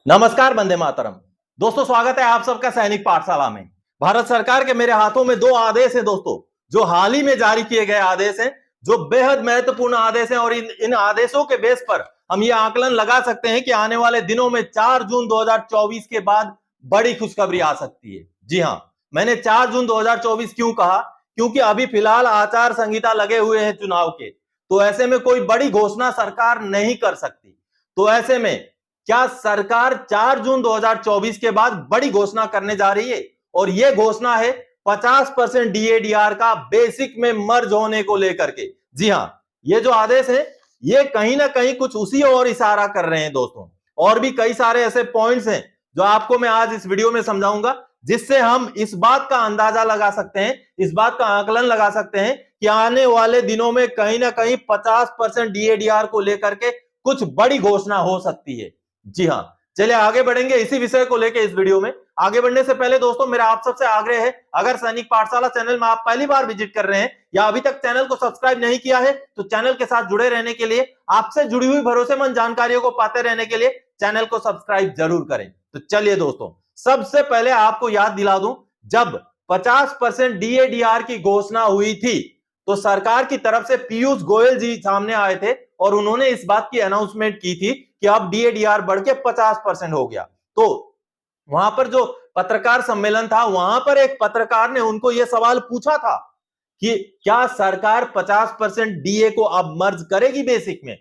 नमस्कार, वंदे मातरम। दोस्तों, स्वागत है आप सबका सैनिक पाठशाला में। भारत सरकार के मेरे हाथों में दो आदेश हैं दोस्तों, जो हाल ही में जारी किए गए आदेश हैं, जो बेहद महत्वपूर्ण आदेश हैं। और इन आदेशों के बेस पर हम ये आकलन लगा सकते हैं कि आने वाले दिनों में 4 जून 2024 के बाद बड़ी खुशखबरी आ सकती है। जी हां, मैंने 4 जून 2024 क्यों कहा? क्योंकि अभी फिलहाल आचार संहिता लगे हुए हैं चुनाव के, तो ऐसे में कोई बड़ी घोषणा सरकार नहीं कर सकती। तो ऐसे में क्या सरकार 4 जून 2024 के बाद बड़ी घोषणा करने जा रही है? और यह घोषणा है 50% डीएडीआर का बेसिक में मर्ज होने को लेकर के। जी हां, ये जो आदेश है ये कहीं ना कहीं कुछ उसी और इशारा कर रहे हैं दोस्तों। और भी कई सारे ऐसे पॉइंट्स हैं जो आपको मैं आज इस वीडियो में समझाऊंगा, जिससे हम इस बात का अंदाजा लगा सकते हैं, इस बात का आकलन लगा सकते हैं कि आने वाले दिनों में कहीं ना कहीं 50% डीएडीआर को लेकर के कुछ बड़ी घोषणा हो सकती है। जी हां, चलिए आगे बढ़ेंगे इसी विषय को लेकर इस वीडियो में। आगे बढ़ने से पहले दोस्तों, मेरा आप सबसे आग्रह है, अगर सैनिक पाठशाला चैनल में आप पहली बार विजिट कर रहे हैं या अभी तक चैनल को सब्सक्राइब नहीं किया है, तो चैनल के साथ जुड़े रहने के लिए, आपसे जुड़ी हुई भरोसेमंद जानकारियों को पाते रहने के लिए चैनल को सब्सक्राइब जरूर करें। तो चलिए दोस्तों, सबसे पहले आपको याद दिला दूं, जब 50% डीएडीआर की घोषणा हुई थी तो सरकार की तरफ से पीयूष गोयल जी सामने आए थे और उन्होंने इस बात की अनाउंसमेंट की थी कि अब डीएडीआर बढ़ के 50% हो गया। तो वहां पर जो पत्रकार सम्मेलन था, वहां पर एक पत्रकार ने उनको यह सवाल पूछा था कि क्या सरकार 50% डीए को अब मर्ज करेगी बेसिक में?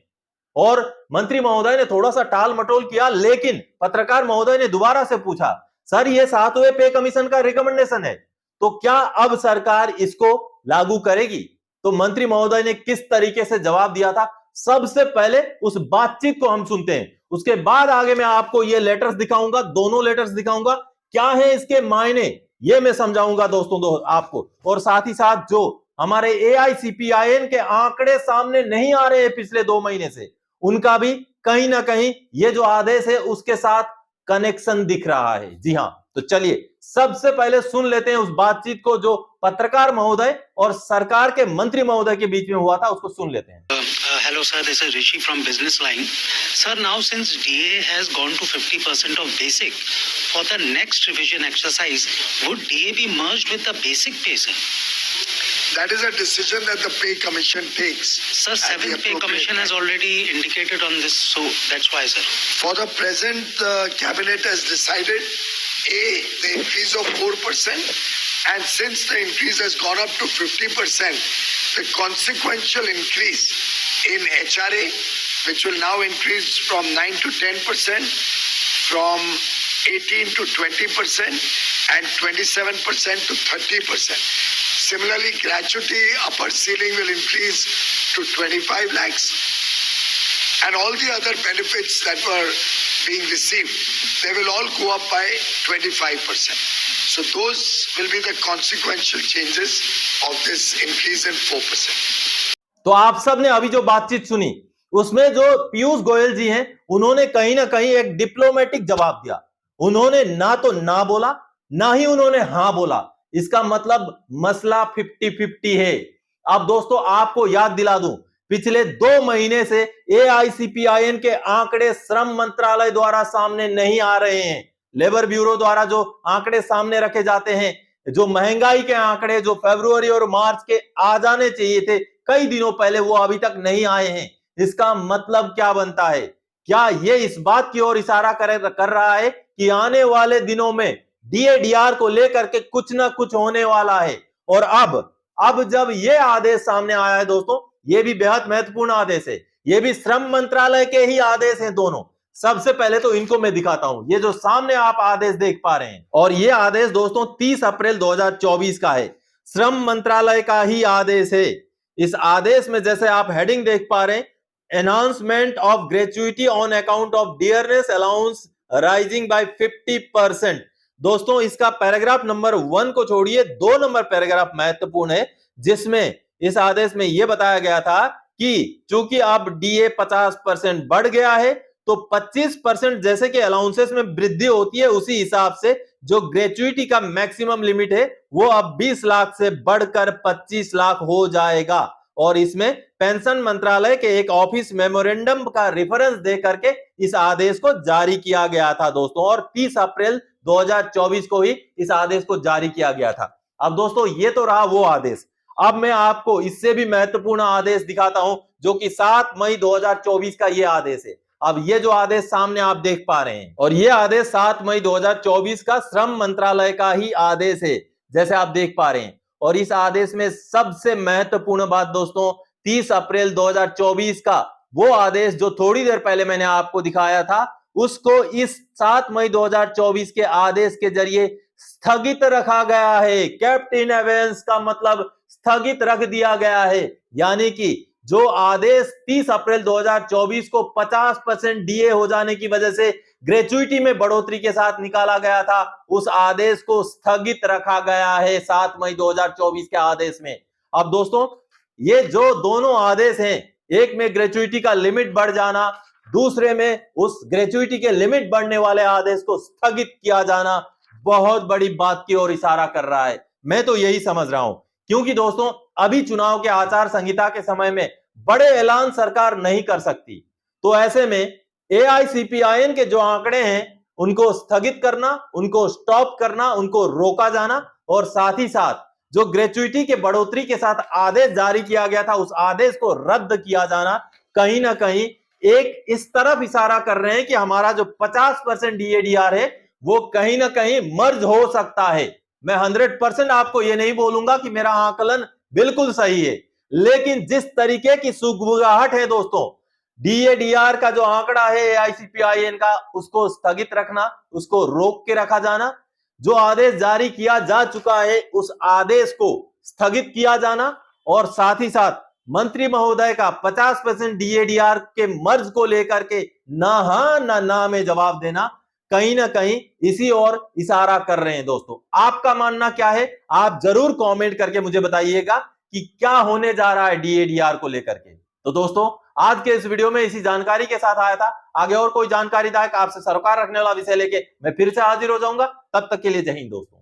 और मंत्री महोदय ने थोड़ा सा टाल मटोल किया, लेकिन पत्रकार महोदय ने दोबारा से पूछा, सर ये 7वें पे कमीशन का रिकमेंडेशन है, तो क्या अब सरकार इसको लागू करेगी? तो मंत्री महोदय ने किस तरीके से जवाब दिया था, सबसे पहले उस बातचीत को हम सुनते हैं। उसके बाद आगे मैं आपको ये लेटर्स दिखाऊंगा, दोनों लेटर्स दिखाऊंगा, क्या है इसके मायने ये मैं समझाऊंगा दोस्तों आपको। और साथ ही साथ जो हमारे एआईसीपीआईएन के आंकड़े सामने नहीं आ रहे हैं पिछले 2 महीने से, उनका भी कहीं ना कहीं ये जो आदेश है उसके साथ कनेक्शन दिख रहा है। जी हां, तो चलिए सबसे पहले सुन लेते हैं उस बातचीत को जो पत्रकार महोदय और सरकार के मंत्री महोदय के बीच में हुआ था, उसको सुन लेते हैं। Hello sir, this is Rishi from Business Line. Sir, now since DA has gone to 50% of basic, for the next revision exercise, would DA be merged with the basic pay, sir? That is a decision that the pay commission takes. Sir, 7th pay commission has already indicated on this, so that's why, sir. For the present, the cabinet has decided the increase of 4%, and since the increase has gone up to 50%, the consequential increase in HRA, which will now increase from 9 to 10%, from 18 to 20%, and 27% to 30%. Similarly, gratuity upper ceiling will increase to 25 lakhs, and all the other benefits that were being received, they will all go up by 25%. So those will be the consequential changes of this increase in 4%. तो आप सब ने अभी जो बातचीत सुनी, उसमें जो पीयूष गोयल जी हैं, उन्होंने कहीं ना कहीं एक डिप्लोमेटिक जवाब दिया। उन्होंने ना तो ना बोला, ना ही उन्होंने हां बोला। इसका मतलब मसला 50-50 है। अब दोस्तों आपको याद दिला दूं, पिछले 2 महीने से एआईसीपीआईएन के आंकड़े श्रम मंत्रालय द्वारा सामने नहीं आ रहे हैं। लेबर ब्यूरो द्वारा जो आंकड़े सामने रखे जाते हैं, जो महंगाई के आंकड़े जो फरवरी और मार्च के आ जाने चाहिए थे कई दिनों पहले, वो अभी तक नहीं आए हैं। इसका मतलब क्या बनता है? क्या ये इस बात की ओर इशारा कर रहा है कि आने वाले दिनों में डीएडीआर को लेकर के कुछ ना कुछ होने वाला है? और अब जब ये आदेश सामने आया है दोस्तों, ये भी बेहद महत्वपूर्ण आदेश है, ये भी श्रम मंत्रालय के ही आदेश हैं दोनों। सबसे पहले तो इनको मैं दिखाता हूं, ये जो सामने आप आदेश देख पा रहे हैं, और ये आदेश दोस्तों 30 अप्रैल 2024 का है, श्रम मंत्रालय का ही आदेश है। इस आदेश में जैसे आप हेडिंग देख पा रहे हैं, announcement of gratuity on account of dearness allowance rising bye 50%। दोस्तों इसका पैराग्राफ नंबर 1 को छोड़िए, 2 नंबर पैराग्राफ महत्वपूर्ण है, जिसमें इस आदेश में यह बताया गया था कि चूंकि अब डीए 50% बढ़ गया है, तो 25% जैसे कि अलाउंसेस में वृद्धि होती है, उसी हिसाब से जो ग्रेचुइटी का मैक्सिमम लिमिट है वो अब 20 लाख से बढ़कर 25 लाख हो जाएगा। और इसमें पेंशन मंत्रालय के एक ऑफिस मेमोरेंडम का रेफरेंस दे करके इस आदेश को जारी किया गया था दोस्तों, और 30 अप्रैल 2024 को ही इस आदेश को जारी किया गया था। अब दोस्तों ये तो रहा वो आदेश। अब मैं आपको इससे भी महत्वपूर्ण आदेश दिखाता हूं, जो कि 7 मई 2024 का ये आदेश है। अब ये जो आदेश सामने आप देख पा रहे हैं, और ये आदेश 7 मई 2024 का श्रम मंत्रालय का ही आदेश है, जैसे आप देख पा रहे हैं। और इस आदेश में सबसे महत्वपूर्ण बात दोस्तों, 30 अप्रैल 2024 का वो आदेश जो थोड़ी देर पहले मैंने आपको दिखाया था, उसको इस 7 मई 2024 के आदेश के जरिए स्थगित रखा गया है। केप्ट इन एबेयंस का मतलब स्थगित रख दिया गया है, यानी कि जो आदेश 30 अप्रैल 2024 को 50% डीए हो जाने की वजह से ग्रेच्युइटी में बढ़ोतरी के साथ निकाला गया था, उस आदेश को स्थगित रखा गया है 7 मई 2024 के आदेश में। अब दोस्तों ये जो दोनों आदेश हैं, एक में ग्रेच्युइटी का लिमिट बढ़ जाना, दूसरे में उस ग्रेच्युइटी के लिमिट बढ़ने वाले आदेश को स्थगित किया जाना, बहुत बड़ी बात की ओर इशारा कर रहा है। मैं तो यही समझ रहा हूं, क्योंकि दोस्तों अभी चुनाव के आचार संहिता के समय में बड़े ऐलान सरकार नहीं कर सकती, तो ऐसे में एआईसीपीआईएन के जो आंकड़े हैं उनको स्थगित करना, उनको स्टॉप करना, उनको रोका जाना, और साथ ही साथ जो ग्रेच्युइटी के बढ़ोतरी के साथ आदेश जारी किया गया था उस आदेश को रद्द किया जाना, कहीं ना कहीं एक इस तरफ इशारा कर रहे हैं कि हमारा जो 50% डीएडीआर है वो कहीं ना कहीं मर्ज हो सकता है। मैं 100% आपको ये नहीं बोलूंगा कि मेरा आकलन बिल्कुल सही है, लेकिन जिस तरीके की सुगबुगाहट है दोस्तों, डीएडीआर का जो आंकड़ा है एआईसीपीआईएन का, उसको स्थगित रखना, उसको रोक के रखा जाना, जो आदेश जारी किया जा चुका है उस आदेश को स्थगित किया जाना, और साथ ही साथ मंत्री महोदय का 50% डीएडीआर के मर्ज को लेकर के ना हां ना में जवाब देना, कहीं ना कहीं इसी ओर इशारा कर रहे हैं। दोस्तों आपका मानना क्या है, आप जरूर कमेंट करके मुझे बताइएगा कि क्या होने जा रहा है डीएडीआर को लेकर के। तो दोस्तों आज के इस वीडियो में इसी जानकारी के साथ आया था। आगे और कोई जानकारीदायक आपसे सरोकार रखने वाला विषय लेके मैं फिर से हाजिर हो जाऊंगा। तब तक के लिए जय हिंद दोस्तों।